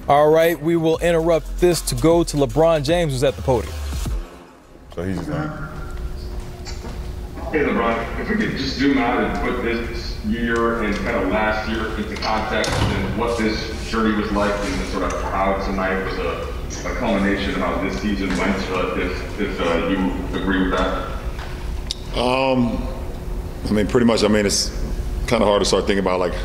All right, we will interrupt this to go to LeBron James, who's at the podium. So he's just on. Hey LeBron, if we could just zoom out and put this year and kind of last year into context and what this journey was like and sort of how tonight was a culmination of how this season went, if you agree with that. I mean, pretty much, it's kind of hard to start thinking about, like,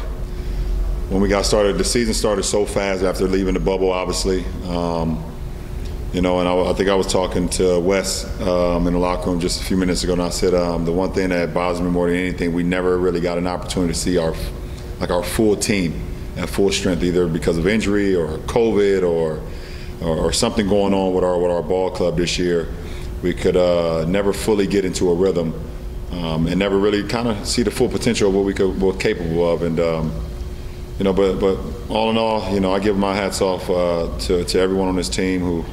when we got started, the season started so fast after leaving the bubble, obviously. And I think I was talking to Wes in the locker room just a few minutes ago, and I said the one thing that bothers me more than anything, we never really got an opportunity to see our full team at full strength, either because of injury or COVID or something going on with our ball club this year. We could never fully get into a rhythm and never really kind of see the full potential of what we're capable of. And but all in all, I give my hats off to everyone on this team who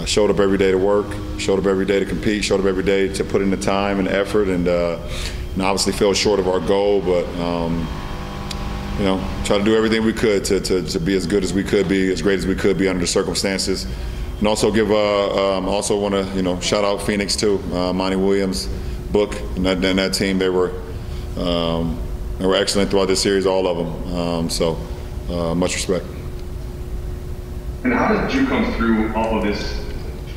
showed up every day to work, showed up every day to compete, showed up every day to put in the time and the effort, and obviously fell short of our goal, but try to do everything we could to be as good as we could be, as great as we could be under the circumstances. And also also want to shout out Phoenix too, Monty Williams, Book, and that team. They were excellent throughout this series, all of them. So much respect. And how did you come through all of this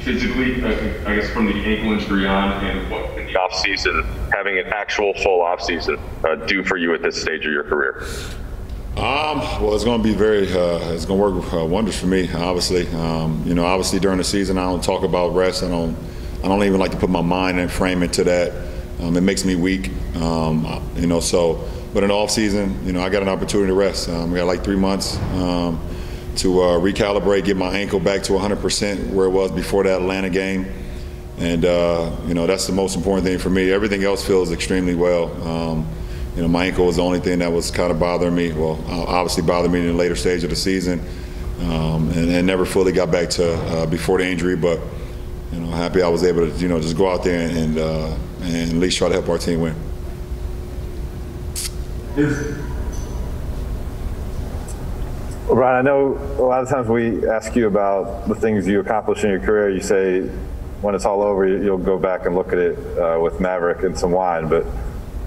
physically, I guess from the ankle injury on, and what in the offseason, having an actual full offseason, do for you at this stage of your career? Well, it's going to be it's going to work wonders for me, obviously. Obviously during the season, I don't talk about rest. I don't even like to put my mind and frame into that. It makes me weak, but in the off season, I got an opportunity to rest. I got like 3 months to recalibrate, get my ankle back to 100% where it was before that Atlanta game. And, that's the most important thing for me. Everything else feels extremely well. My ankle was the only thing that was kind of bothering me. Well, obviously bothered me in the later stage of the season, and never fully got back to before the injury. But, happy I was able to, just go out there and at least try to help our team win. Brian, I know a lot of times we ask you about the things you accomplish in your career. You say when it's all over, you'll go back and look at it with Maverick and some wine. But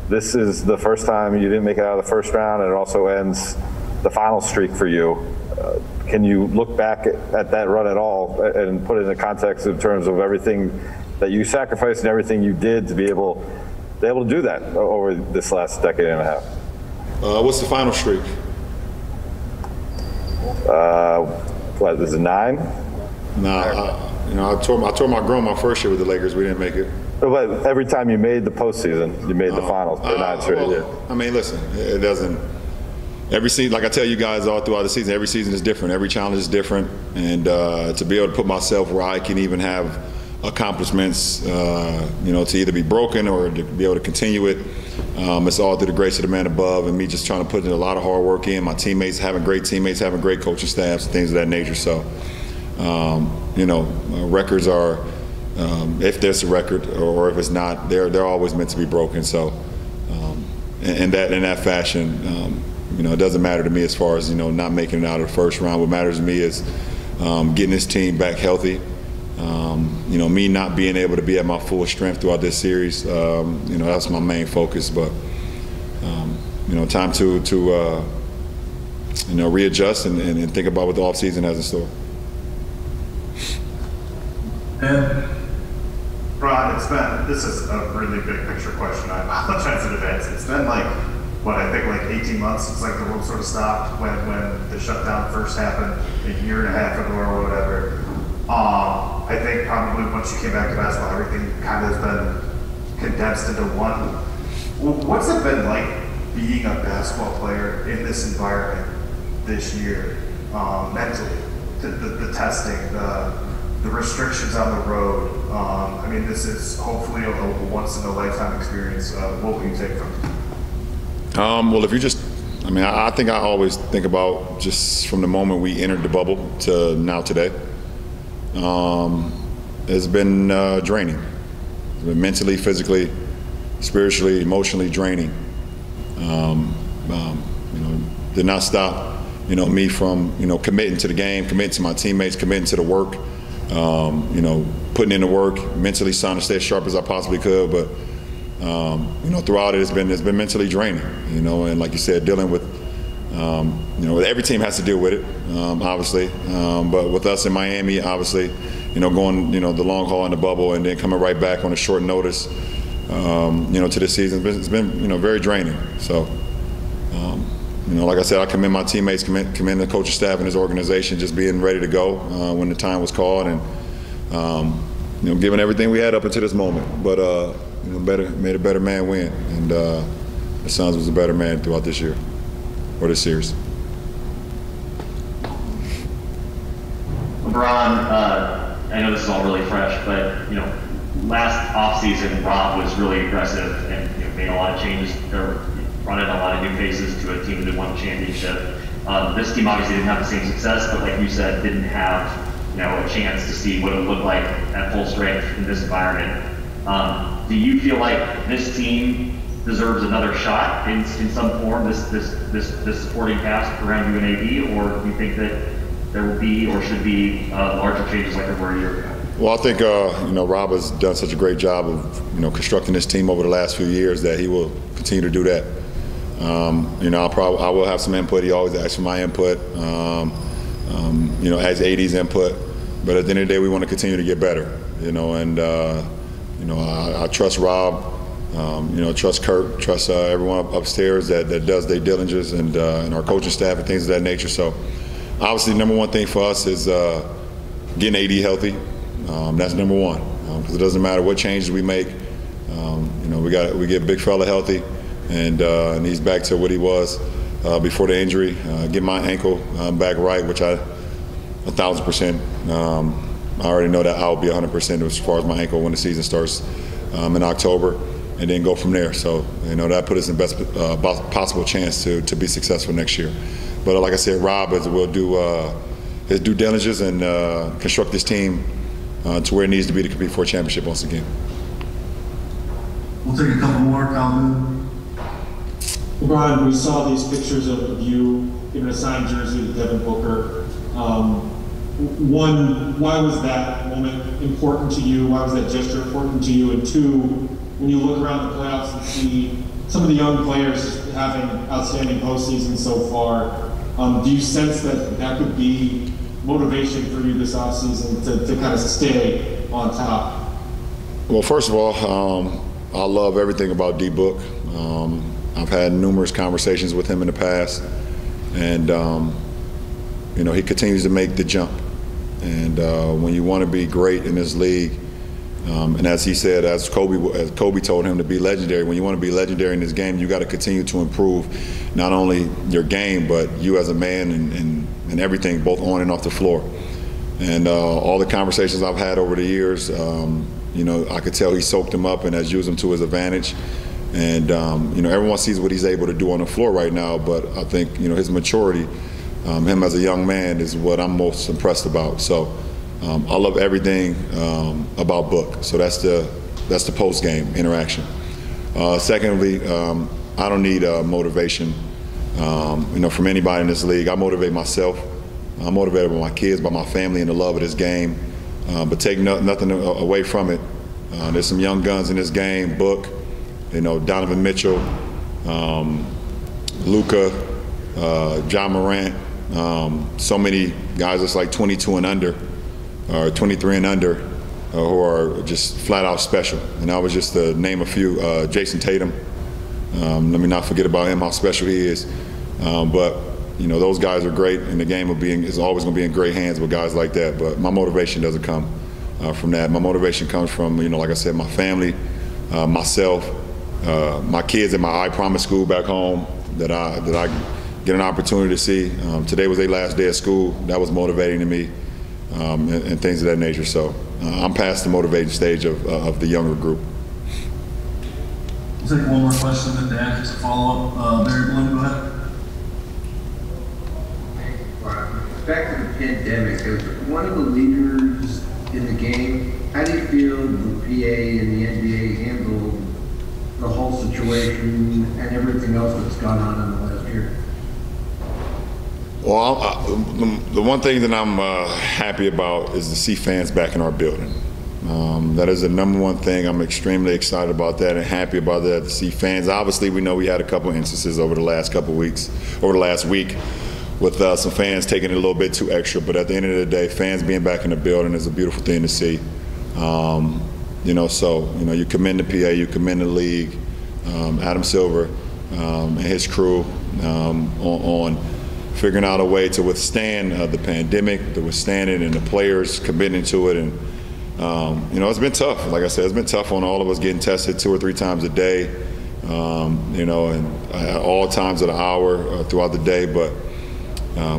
this is the first time you didn't make it out of the first round, and it also ends the final streak for you. Can you look back at that run at all and put it in the context in terms of everything that you sacrificed and everything you did to be able to do that over this last decade and a half? What's the final streak? What is it, 9? No, I tore my groin my first year with the Lakers. We didn't make it. But every time you made the postseason, you made the finals for 9 straight years. Listen, it doesn't. Every season, like I tell you guys all throughout the season, every season is different. Every challenge is different, and to be able to put myself where I can even have accomplishments, to either be broken or to be able to continue it. It's all through the grace of the man above, and me just trying to put in a lot of hard work in. My teammates having great coaching staffs, and things of that nature. So, records are, if there's a record or if it's not, they're always meant to be broken. So, in that fashion, it doesn't matter to me as far as not making it out of the first round. What matters to me is getting this team back healthy. Me not being able to be at my full strength throughout this series, that's my main focus. But, time to readjust and think about what the offseason has in store. And, Ron, this is a really big picture question. I apologize in advance. It's been I think 18 months since the world sort of stopped when the shutdown first happened, a year and a half ago or whatever. I think probably once you came back to basketball, everything kind of has been condensed into one. What's it been like being a basketball player in this environment this year, mentally? The testing, the restrictions on the road. This is hopefully a once-in-a-lifetime experience. What will you take from it? Well, if you just, I think I always think about just from the moment we entered the bubble to now today. It's been draining. It's been mentally, physically, spiritually, emotionally draining. Did not stop me from, committing to the game, committing to my teammates, committing to the work, putting in the work, mentally trying to stay as sharp as I possibly could. But, throughout it, it's been mentally draining, and like you said, dealing with, every team has to deal with it, obviously. But with us in Miami, obviously, going, the long haul in the bubble and then coming right back on a short notice, to this season, it's been, very draining. So, like I said, I commend my teammates, commend the coaching staff and his organization, just being ready to go when the time was called, and giving everything we had up until this moment. But made a better man win, and the Suns was a better man throughout this year or this series. LeBron, I know this is all really fresh, but last offseason, Rob was really aggressive and made a lot of changes. Brought in a lot of new faces to a team that won the championship. This team obviously didn't have the same success, but like you said, didn't have a chance to see what it would look like at full strength in this environment. Do you feel like this team deserves another shot in some form, this supporting cast around you and AD, or do you think that there will be or should be larger changes like there were a year ago? Well, I think Rob has done such a great job of constructing this team over the last few years that he will continue to do that. I will have some input. He always asks for my input, as AD's input. But at the end of the day, we want to continue to get better, and I trust Rob, trust Kurt, trust everyone upstairs that does their diligence, and our coaching staff and things of that nature. So obviously, number one thing for us is getting AD healthy. That's number one, because it doesn't matter what changes we make. We get big fella healthy, and he's back to what he was before the injury. Get my ankle back right, which 1,000%. I already know that I'll be 100% as far as my ankle when the season starts in October, and then go from there. So that put us in the best possible chance to be successful next year. But like I said, Rob will do his due diligence and construct this team to where it needs to be to compete for a championship once again. We'll take a couple more, Calvin. LeBron, we saw these pictures of you giving a signed jersey to Devin Booker. One, why was that moment important to you? Why was that gesture important to you? And two, when you look around the playoffs and see some of the young players having outstanding postseasons so far, do you sense that could be motivation for you this offseason to kind of stay on top? Well, first of all, I love everything about D-Book. I've had numerous conversations with him in the past, and he continues to make the jump. And when you want to be great in this league, and as he said, as Kobe told him to be legendary, when you want to be legendary in this game, you got to continue to improve not only your game, but you as a man and everything, both on and off the floor. And all the conversations I've had over the years, I could tell he soaked them up and has used them to his advantage. And everyone sees what he's able to do on the floor right now, but I think his maturity, him as a young man, is what I'm most impressed about. So I love everything about Book. So that's the post-game interaction. Secondly, I don't need motivation, from anybody in this league. I motivate myself. I'm motivated by my kids, by my family, and the love of this game. But take nothing away from it. There's some young guns in this game. Book, Donovan Mitchell, Luka, John Morant. So many guys that's like 22 and under, or 23 and under, who are just flat out special. And I was just to name a few. Jason Tatum. Let me not forget about him, how special he is. But those guys are great, and the game is always going to be in great hands with guys like that. But my motivation doesn't come from that. My motivation comes from, like I said, my family, myself, my kids at my I Promise school back home that I get an opportunity to see. Today was their last day of school. That was motivating to me, and things of that nature. So I'm past the motivating stage of the younger group. We'll take one more question, then Dan, just a follow-up. Barry Bloom, go ahead. Back to the pandemic, as one of the leaders in the game, how do you feel the PA and the NBA handled the whole situation and everything else that's gone on in the last year? Well, the one thing that I'm happy about is to see fans back in our building. That is the number one thing. I'm extremely excited about that and happy about that, to see fans. Obviously, we know we had a couple instances over the last couple weeks, over the last week, with some fans taking it a little bit too extra. But at the end of the day, fans being back in the building is a beautiful thing to see. You commend the PA, you commend the league, Adam Silver and his crew on figuring out a way to withstand the pandemic, to withstand it, and the players committing to it. And it's been tough. Like I said, it's been tough on all of us, getting tested 2 or 3 times a day, and at all times of the hour throughout the day. But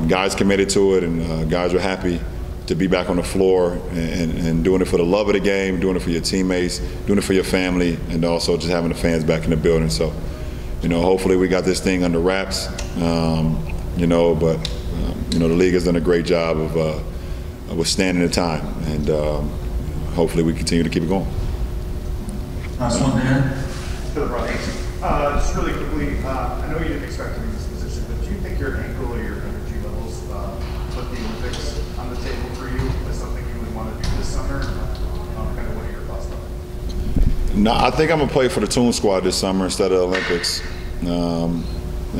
guys committed to it, and guys are happy to be back on the floor and doing it for the love of the game, doing it for your teammates, doing it for your family, and also just having the fans back in the building. So, hopefully we got this thing under wraps. The league has done a great job of withstanding the time, and hopefully we continue to keep it going. Last one, Dan. To LeBron. Just really quickly, I know you didn't expect to be in this position, but do you think your ankle or your energy levels put the Olympics on the table for you as something you would want to do this summer? Kind of what are your thoughts on it? No, I think I'm gonna play for the Toon Squad this summer instead of the Olympics.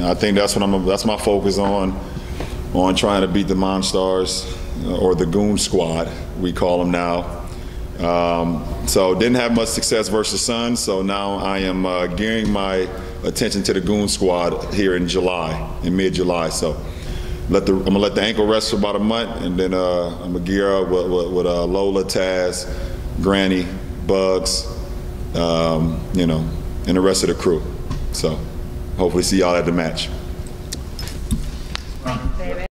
I think that's what that's my focus on trying to beat the Monstars, or the Goon Squad, we call them now. So didn't have much success versus Suns, so now I am gearing my attention to the Goon Squad here in mid-July. So I'm gonna let the ankle rest for about a month, and then I'm gonna gear up with Lola, Taz, Granny, Bugs, and the rest of the crew. So hopefully see y'all at the match.